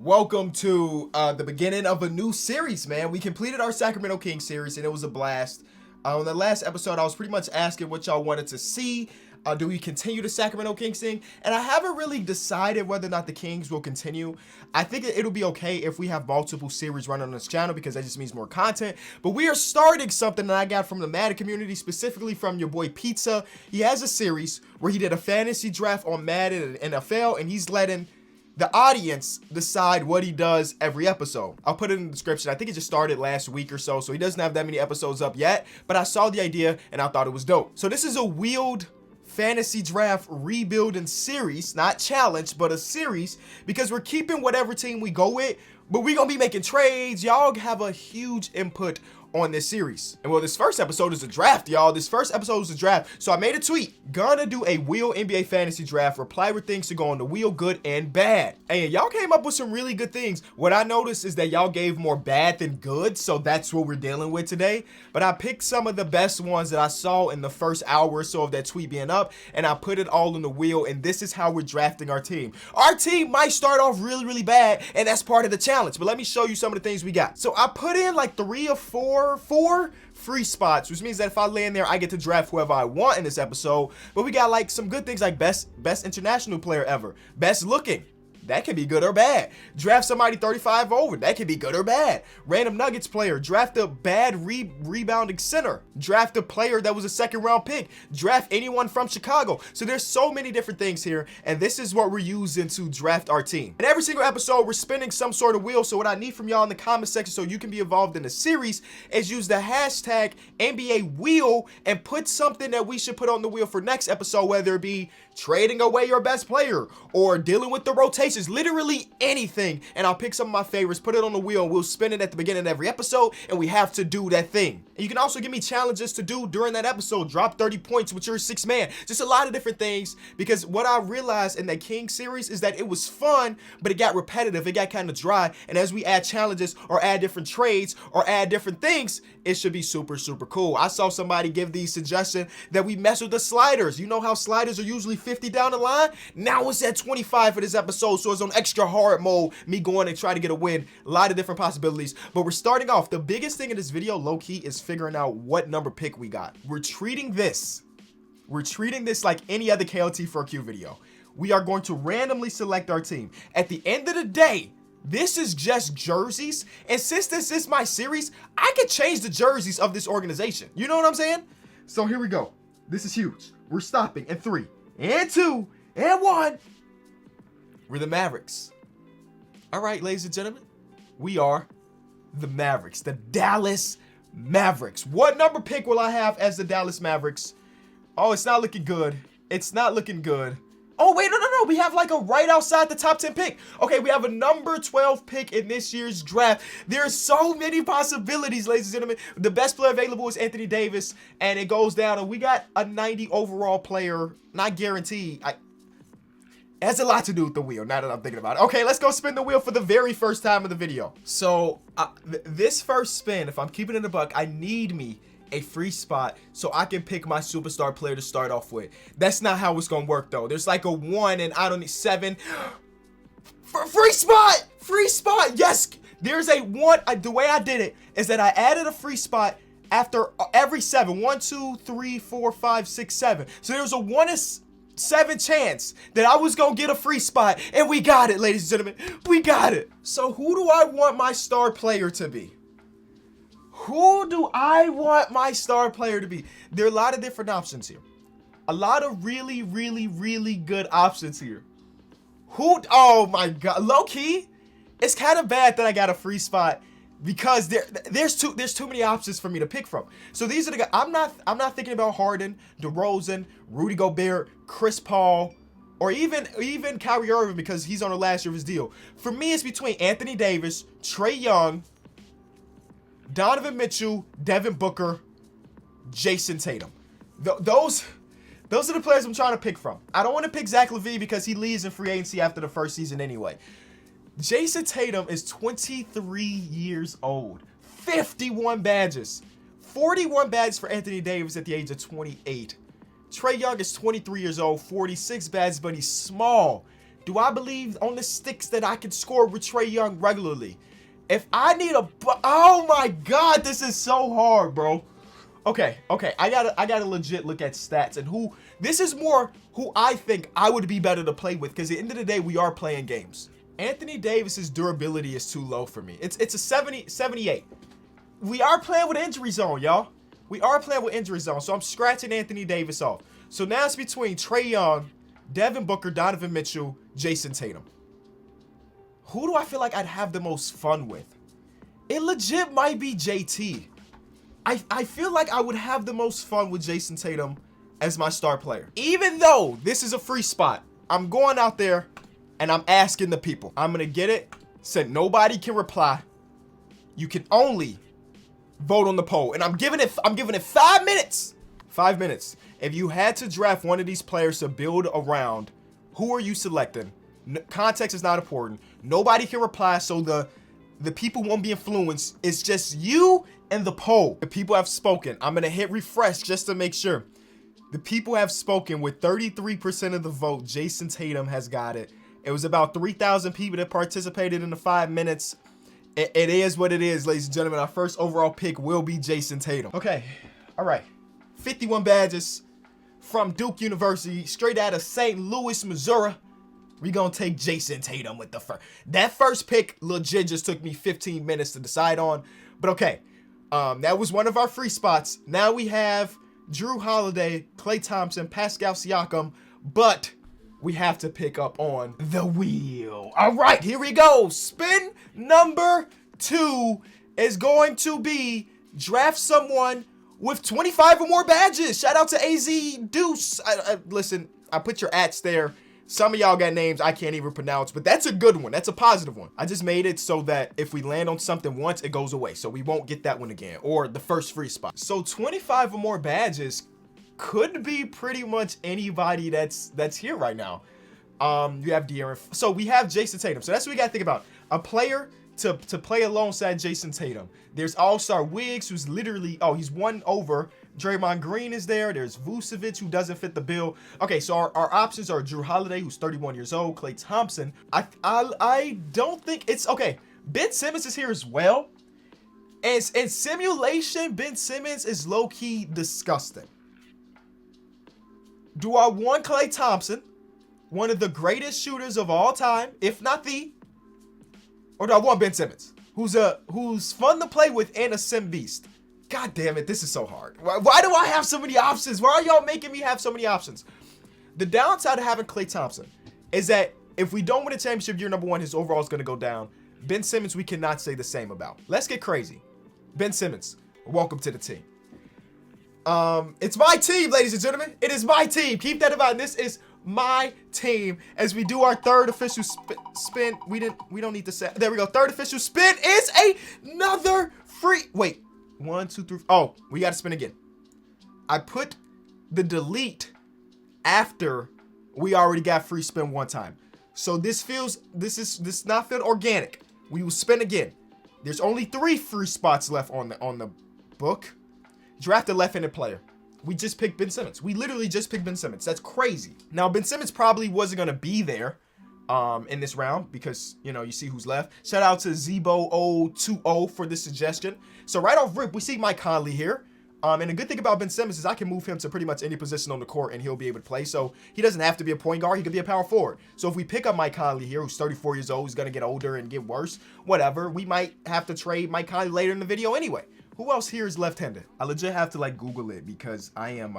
Welcome to the beginning of a new series, man. We completed our Sacramento Kings series, and it was a blast. On the last episode, I was pretty much asking what y'all wanted to see. Do we continue the Sacramento Kings thing? And I haven't really decided whether or not the Kings will continue. I think it'll be okay if we have multiple series running on this channel because that just means more content. But we are starting something that I got from the Madden community, specifically from your boy Pizza. He has a series where he did a fantasy draft on Madden and NFL, and he's letting the audience decide what he does every episode. I'll put it in the description. I think it just started last week or so he doesn't have that many episodes up yet, but I saw the idea and I thought it was dope. So this is a wheeled fantasy draft rebuilding series, not challenge, but a series, because we're keeping whatever team we go with, but we're gonna be making trades. Y'all have a huge input on this series. And well, this first episode is a draft, y'all. This first episode is a draft. So I made a tweet. Gonna do a wheel NBA fantasy draft. Reply with things to go on the wheel, good and bad. And y'all came up with some really good things. What I noticed is that y'all gave more bad than good. So that's what we're dealing with today. But I picked some of the best ones that I saw in the first hour or so of that tweet being up. And I put it all on the wheel. And this is how we're drafting our team. Our team might start off really, really bad. And that's part of the challenge. But let me show you some of the things we got. So I put in like four free spots, which means that if I land there, I get to draft whoever I want in this episode. But we got like some good things like best international player ever, best looking. That can be good or bad. Draft somebody 35 over. That can be good or bad. Random Nuggets player. Draft a bad rebounding center. Draft a player that was a second round pick. Draft anyone from Chicago. So there's so many different things here. And this is what we're using to draft our team. In every single episode, we're spinning some sort of wheel. So what I need from y'all in the comment section so you can be involved in the series is use the hashtag NBA wheel and put something that we should put on the wheel for next episode, whether it be trading away your best player or dealing with the rotations, literally anything. And I'll pick some of my favorites, put it on the wheel, and we'll spin it at the beginning of every episode, and we have to do that thing. And you can also give me challenges to do during that episode. Drop 30 points with your 6 man. Just a lot of different things, because what I realized in that King series is that it was fun, but it got repetitive. It got kind of dry. And as we add challenges or add different trades or add different things, it should be super, super cool. I saw somebody give the suggestion that we mess with the sliders. You know how sliders are usually 50 down the line? Now it's at 25 for this episode, so it's on extra hard mode, me going and try to get a win. A lot of different possibilities, but we're starting off. The biggest thing in this video, low-key, is figuring out what number pick we got. We're treating this like any other KLT4Q video. We are going to randomly select our team. At the end of the day, this is just jerseys, and since this is my series, I could change the jerseys of this organization. You know what I'm saying? So here we go. This is huge. We're stopping in 3 and 2 and 1. We're the Mavericks. All right, ladies and gentlemen, we are the Mavericks, the Dallas Mavericks. What number pick will I have as the Dallas Mavericks? Oh, it's not looking good. It's not looking good. Oh, wait, no. We have like a right outside the top 10 pick. Okay, we have a number 12 pick in this year's draft. There's so many possibilities, ladies and gentlemen. The best player available is Anthony Davis, and it goes down, and we got a 90 overall player, not guaranteed. It has a lot to do with the wheel, now that I'm thinking about it. Okay, let's go spin the wheel for the very first time in the video. So, this first spin, if I'm keeping it a buck, I need me a free spot so I can pick my superstar player to start off with. That's not how it's gonna work though. There's like a 1 and I don't need 7. Free spot, yes. There's a 1. The way I did it is that I added a free spot after every 7. 1, 2, 3, 4, 5, 6, 7. So there's a 1 in 7 chance that I was gonna get a free spot, and we got it, ladies and gentlemen. We got it. So who do I want my star player to be? Who do I want my star player to be? There are a lot of different options here. A lot of really, really, really good options here. Oh my God, low key, it's kind of bad that I got a free spot because there's too many options for me to pick from. So these are the guys. I'm not thinking about Harden, DeRozan, Rudy Gobert, Chris Paul, or even Kyrie Irving because he's on the last year of his deal. For me, it's between Anthony Davis, Trae Young, Donovan Mitchell, Devin Booker, Jason Tatum. Those are the players I'm trying to pick from. I don't want to pick Zach LaVine because he leaves in free agency after the first season anyway. Jason Tatum is 23 years old. 51 badges. 41 badges for Anthony Davis at the age of 28. Trae Young is 23 years old. 46 badges, but he's small. Do I believe on the sticks that I can score with Trae Young regularly? If I need oh my God, this is so hard, bro. Okay. I gotta legit look at stats and this is more who I think I would be better to play with, because at the end of the day, we are playing games. Anthony Davis's durability is too low for me. It's a 78. We are playing with injury zone, y'all. We are playing with injury zone, so I'm scratching Anthony Davis off. So now it's between Trae Young, Devin Booker, Donovan Mitchell, Jason Tatum. Who do I feel like I'd have the most fun with? It legit might be JT. I feel like I would have the most fun with Jason Tatum as my star player. Even though this is a free spot, I'm going out there and I'm asking the people. I'm going to get it. Said nobody can reply. You can only vote on the poll. And I'm giving it 5 minutes. 5 minutes. If you had to draft one of these players to build around, who are you selecting? Context is not important. Nobody can reply, so the people won't be influenced. It's just you and the poll. The people have spoken. I'm going to hit refresh just to make sure. The people have spoken with 33% of the vote. Jason Tatum has got it. It was about 3,000 people that participated in the 5 minutes. It is what it is, ladies and gentlemen. Our first overall pick will be Jason Tatum. Okay. All right. 51 badges from Duke University, straight out of St. Louis, Missouri. We're going to take Jason Tatum with the first. That first pick legit just took me 15 minutes to decide on. But okay. That was one of our free spots. Now we have Drew Holiday, Klay Thompson, Pascal Siakam, but we have to pick up on the wheel. All right, here we go. Spin number 2 is going to be draft someone with 25 or more badges. Shout out to AZ Deuce. Listen, I put your ats there. Some of y'all got names I can't even pronounce, but that's a good one. That's a positive one. I just made it so that if we land on something once, it goes away. So we won't get that one again, or the first free spot. So 25 or more badges could be pretty much anybody that's here right now. You have De'Aaron. So we have Jason Tatum. So that's what we got to think about. A player to play alongside Jason Tatum. There's All-Star Wiggs, who's literally, he's one over. Draymond Green is there. There's Vucevic, who doesn't fit the bill. Okay, so our options are Drew Holiday, who's 31 years old, Klay Thompson. I don't think it's okay. Ben Simmons is here as well. And in simulation, Ben Simmons is low-key disgusting. Do I want Klay Thompson, one of the greatest shooters of all time, if not the, or do I want Ben Simmons, who's fun to play with and a sim beast? God damn it, this is so hard. Why do I have so many options? Why are y'all making me have so many options? The downside of having Klay Thompson is that if we don't win a championship year number 1, his overall is going to go down. Ben Simmons, we cannot say the same about. Let's get crazy. Ben Simmons, welcome to the team. It's my team, ladies and gentlemen. It is my team. Keep that in mind. This is my team as we do our third official spin. We don't need to say. There we go. Third official spin is another free. Wait. 1, 2, 3. Oh, we got to spin again. I put the delete after we already got free spin one time. So this not feel organic. We will spin again. There's only 3 free spots left on the book. Draft a left-handed player. We just picked Ben Simmons. We literally just picked Ben Simmons. That's crazy. Now, Ben Simmons probably wasn't going to be there in this round because, you see who's left. Shout out to Zebo020 for this suggestion. So right off rip, we see Mike Conley here. And the good thing about Ben Simmons is I can move him to pretty much any position on the court and he'll be able to play. So he doesn't have to be a point guard. He could be a power forward. So if we pick up Mike Conley here, who's 34 years old, who's going to get older and get worse, whatever, we might have to trade Mike Conley later in the video anyway. Who else here is left-handed? I legit have to Google it because I'm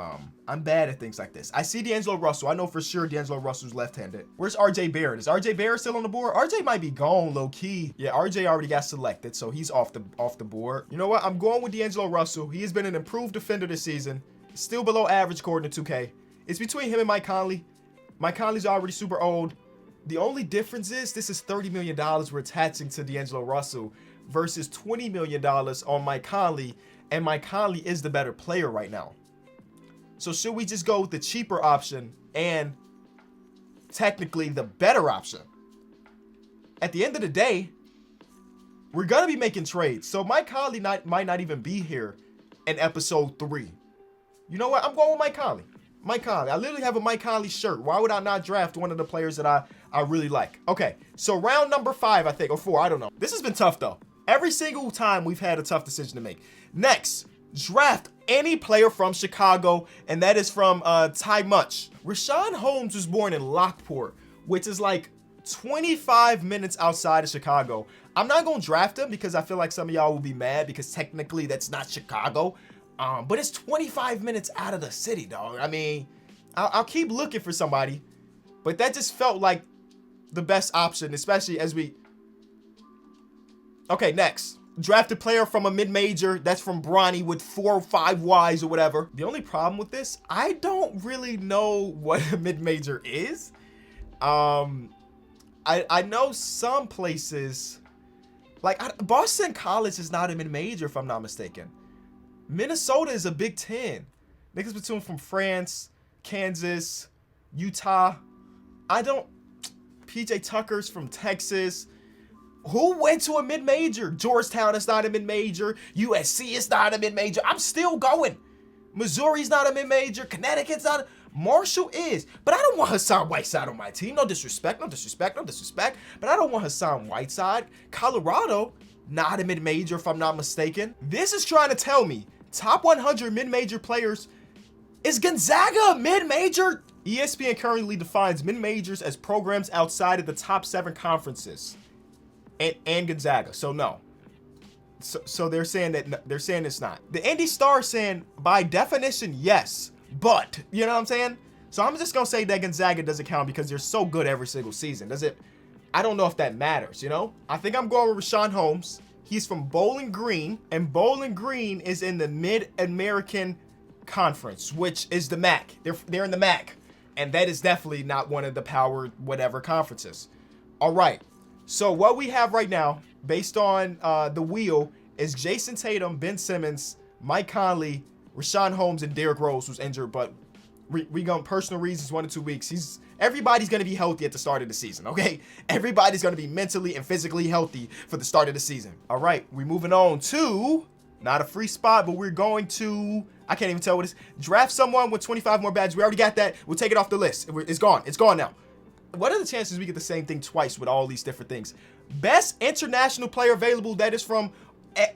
bad at things like this. I see D'Angelo Russell. I know for sure D'Angelo Russell's left-handed. Where's RJ Barrett? Is RJ Barrett still on the board? RJ might be gone low-key. Yeah, RJ already got selected, so he's off the board. You know what? I'm going with D'Angelo Russell. He has been an improved defender this season. Still below average according to 2K. It's between him and Mike Conley. Mike Conley's already super old. The only difference is this is $30 million we're attaching to D'Angelo Russell versus $20 million on Mike Conley, and Mike Conley is the better player right now. So should we just go with the cheaper option and technically the better option? At the end of the day, we're going to be making trades. So Mike Conley might not even be here in episode 3. You know what? I'm going with Mike Conley. Mike Conley. I literally have a Mike Conley shirt. Why would I not draft one of the players that I really like. Okay, so round number 5, I think, or 4, I don't know. This has been tough, though. Every single time we've had a tough decision to make. Next, draft any player from Chicago, and that is from Ty Much. Richaun Holmes was born in Lockport, which is like 25 minutes outside of Chicago. I'm not going to draft him because I feel like some of y'all will be mad because technically that's not Chicago. But it's 25 minutes out of the city, dog. I mean, I'll keep looking for somebody, but that just felt like the best option, especially as we... Okay, next. Draft a player from a mid-major that's from Bronny with 4 or 5 Ys or whatever. The only problem with this, I don't really know what a mid-major is. I know some places, like Boston College is not a mid-major if I'm not mistaken. Minnesota is a Big Ten. Niggas between from France, Kansas, Utah. PJ Tucker's from Texas. Who went to a mid-major? Georgetown is not a mid-major. USC is not a mid-major. I'm still going. Missouri's not a mid-major. Connecticut's not. Marshall is. But I don't want Hassan Whiteside on my team. No disrespect. But I don't want Hassan Whiteside. Colorado, not a mid-major if I'm not mistaken. This is trying to tell me top 100 mid-major players. Is Gonzaga a mid-major? ESPN currently defines mid-majors as programs outside of the top 7 conferences. And Gonzaga, so no. So they're saying it's not. The Indy Star is saying by definition yes, but you know what I'm saying. So I'm just gonna say that Gonzaga doesn't count because they're so good every single season. Does it? I don't know if that matters. You know. I think I'm going with Richaun Holmes. He's from Bowling Green, and Bowling Green is in the Mid-American Conference, which is the MAC. They're in the MAC, and that is definitely not one of the power whatever conferences. All right. So what we have right now, based on the wheel, is Jason Tatum, Ben Simmons, Mike Conley, Richaun Holmes, and Derrick Rose, who's injured, but we going personal reasons 1 to 2 weeks. Everybody's gonna be healthy at the start of the season, okay? Everybody's gonna be mentally and physically healthy for the start of the season. All right, we're moving on to not a free spot, but we're going to, I can't even tell what it is. Draft someone with 25 more badges. We already got that. We'll take it off the list. It's gone. It's gone now. What are the chances we get the same thing twice with all these different things? Best international player available, that is from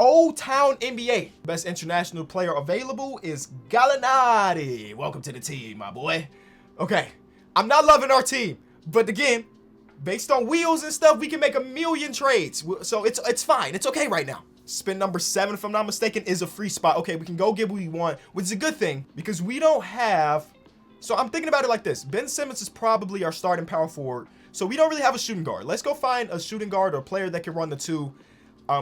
Old Town NBA. Best international player available is Gallinari. Welcome to the team, my boy. Okay, I'm not loving our team, but again, based on wheels and stuff, we can make a million trades. So it's fine. It's okay right now. Spin number 7, if I'm not mistaken, is a free spot. Okay, we can go get what we want, which is a good thing because we don't have... So I'm thinking about it like this. Ben Simmons is probably our starting power forward. So we don't really have a shooting guard. Let's go find a shooting guard or a player that can run the 2.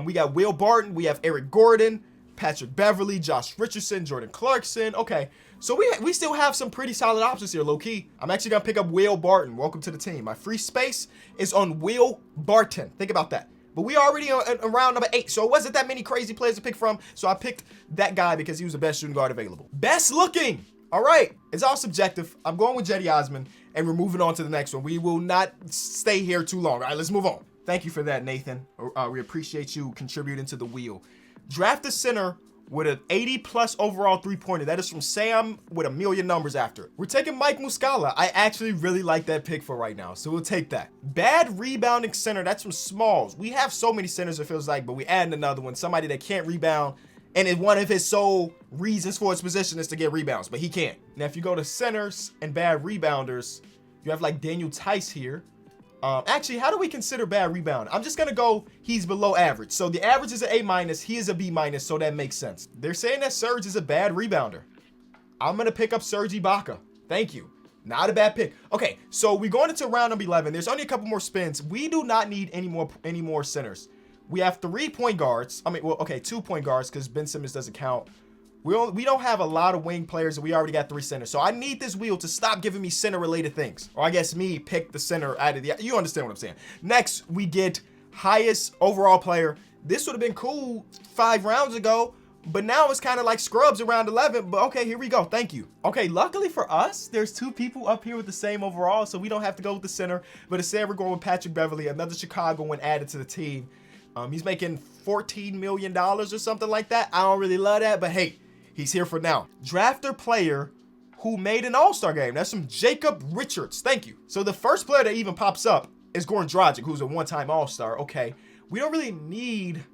We got Will Barton. We have Eric Gordon, Patrick Beverly, Josh Richardson, Jordan Clarkson. Okay, so we still have some pretty solid options here, low-key. I'm actually going to pick up Will Barton. Welcome to the team. My free space is on Will Barton. Think about that. But we already on round number 8, so it wasn't that many crazy players to pick from. So I picked that guy because he was the best shooting guard available. Best looking. All right, it's all subjective. I'm going with Cedi Osman, and we're moving on to the next one. We will not stay here too long. All right, let's move on. Thank you for that, Nathan. We appreciate you contributing to the wheel. Draft a center with an 80-plus overall three-pointer. That is from Sam with a million numbers after it. We're taking Mike Muscala. I actually really like that pick for right now, so we'll take that. Bad rebounding center. That's from Smalls. We have so many centers, it feels like, but we add another one. Somebody that can't rebound. And one of his sole reasons for his position is to get rebounds, but he can't. Now, if you go to centers and bad rebounders, you have like Daniel Tice here. Actually, how do we consider bad rebound? I'm just going to go, he's below average. So the average is an A-, he is a B-, so that makes sense. They're saying that Serge is a bad rebounder. I'm going to pick up Serge Ibaka. Thank you. Not a bad pick. Okay, so we're going into round number 11. There's only a couple more spins. We do not need any more centers. We have 3 point guards. I mean, well, okay, 2 point guards because Ben Simmons doesn't count. We don't have a lot of wing players, and we already got 3 centers. So I need this wheel to stop giving me center-related things. Or I guess me pick the center out of the... You understand what I'm saying. Next, we get highest overall player. This would have been cool 5 rounds ago, but now it's kind of like scrubs around 11. But okay, here we go. Thank you. Okay, luckily for us, there's 2 people up here with the same overall, so we don't have to go with the center. But instead, we're going with Patrick Beverly, another Chicagoan added to the team. He's making $14 million or something like that. I don't really love that, but hey, he's here for now. Draft a player who made an All-Star game. That's from Jacob Richards. Thank you. So the first player that even pops up is Goran Dragic, who's a one-time All-Star. Okay, we don't really need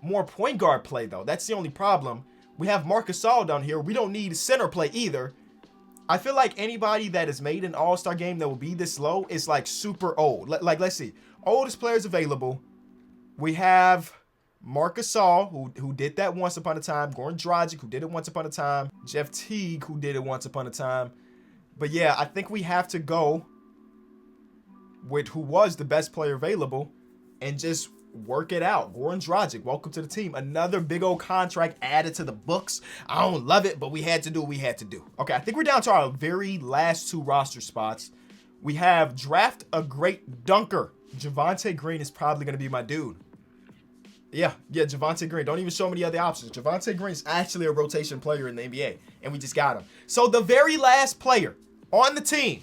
more point guard play, though. That's the only problem. We have Marc Gasol down here. We don't need center play either. I feel like anybody that has made an All-Star game that will be this low is like super old. Like, let's see. Oldest players available. We have Marc Gasol, who did that once upon a time. Goran Dragic, who did it once upon a time. Jeff Teague, who did it once upon a time. But yeah, I think we have to go with who was the best player available and just work it out. Goran Dragic, welcome to the team. Another big old contract added to the books. I don't love it, but we had to do what we had to do. Okay, I think we're down to our very last two roster spots. We have draft a great dunker. Javonte Green is probably going to be my dude. Yeah, Javonte Green. Don't even show me the other options. Javonte Green is actually a rotation player in the NBA, and we just got him. So the very last player on the team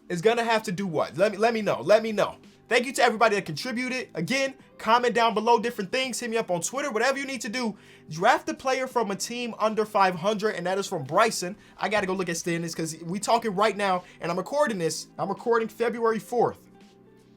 is going to have to do what? Let me know. Let me know. Thank you to everybody that contributed. Again, comment down below different things. Hit me up on Twitter, whatever you need to do. Draft a player from a team under 500, and that is from Bryson. I got to go look at standings because we talking right now, and I'm recording this. I'm recording February 4th.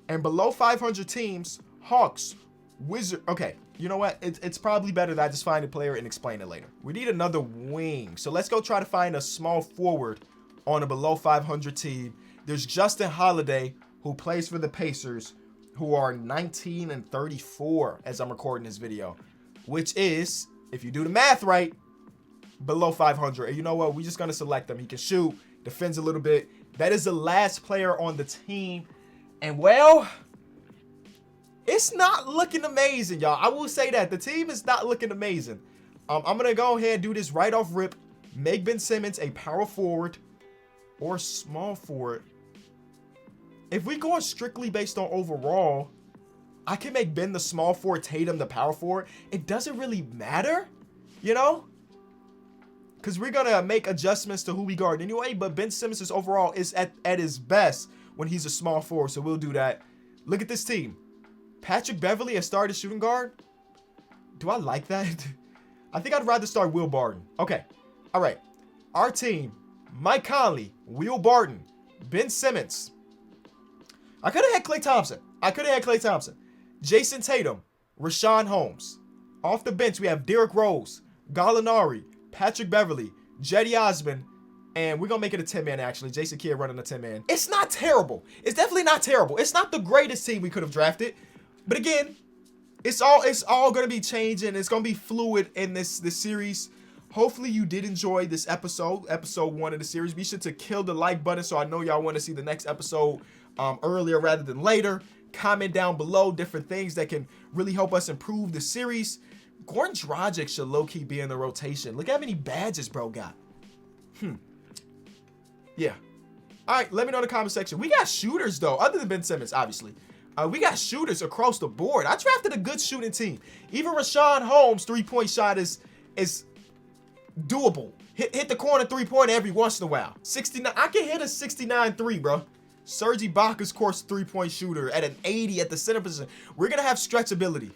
And below 500 teams, Hawks, Wizards. Okay, you know what? It's probably better that I just find a player and explain it later. We need another wing. So let's go try to find a small forward on a below 500 team. There's Justin Holiday, who plays for the Pacers, who are 19 and 34 as I'm recording this video, which is, if you do the math right, below 500. And you know what? We're just going to select him. He can shoot, defends a little bit. That is the last player on the team. And, well, it's not looking amazing, y'all. I will say that. The team is not looking amazing. I'm going to go ahead and do this right off rip. Make Ben Simmons a power forward or small forward. If we going strictly based on overall, I can make Ben the small forward, Tatum the power forward. It doesn't really matter, you know? Because we're going to make adjustments to who we guard anyway. But Ben Simmons' overall is at his best when he's a small forward. So we'll do that. Look at this team. Patrick Beverley as starting shooting guard. Do I like that? I think I'd rather start Will Barton. Okay. All right. Our team. Mike Conley. Will Barton. Ben Simmons. I could have had Klay Thompson. Jason Tatum. Rashawn Holmes. Off the bench, we have Derrick Rose. Gallinari. Patrick Beverley. Jetty Osman. And we're going to make it a 10-man, actually. Jason Kidd running a 10-man. It's not terrible. It's definitely not terrible. It's not the greatest team we could have drafted. But again, it's all going to be changing. It's going to be fluid in this series. Hopefully you did enjoy this episode 1 of the series. Be sure to kill the like button so I know y'all want to see the next episode earlier rather than later. Comment down below different things that can really help us improve the series. Goran Dragic should low-key be in the rotation. Look how many badges bro got. Yeah. All right, let me know in the comment section. We got shooters, though, other than Ben Simmons, obviously. We got shooters across the board. I drafted a good shooting team. Even Rashawn Holmes' three-point shot is doable. Hit the corner three-pointer every once in a while. 69. I can hit a 69-3, bro. Serge Ibaka's course three-point shooter at an 80 at the center position. We're going to have stretchability.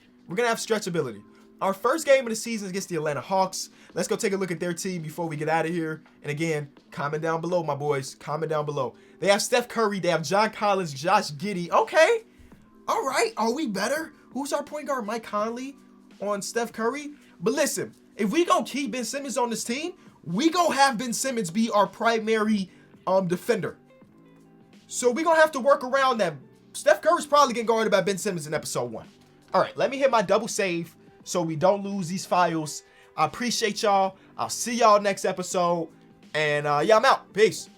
Our first game of the season is against the Atlanta Hawks. Let's go take a look at their team before we get out of here. And again, comment down below, my boys. Comment down below. They have Steph Curry. They have John Collins, Josh Giddey. Okay. All right. Are we better? Who's our point guard? Mike Conley on Steph Curry. But listen, if we going to keep Ben Simmons on this team, we going to have Ben Simmons be our primary defender. So we're going to have to work around that. Steph Curry's probably getting guarded by Ben Simmons in episode 1. All right. Let me hit my double save so we don't lose these files. I appreciate y'all. I'll see y'all next episode. And yeah, I'm out. Peace.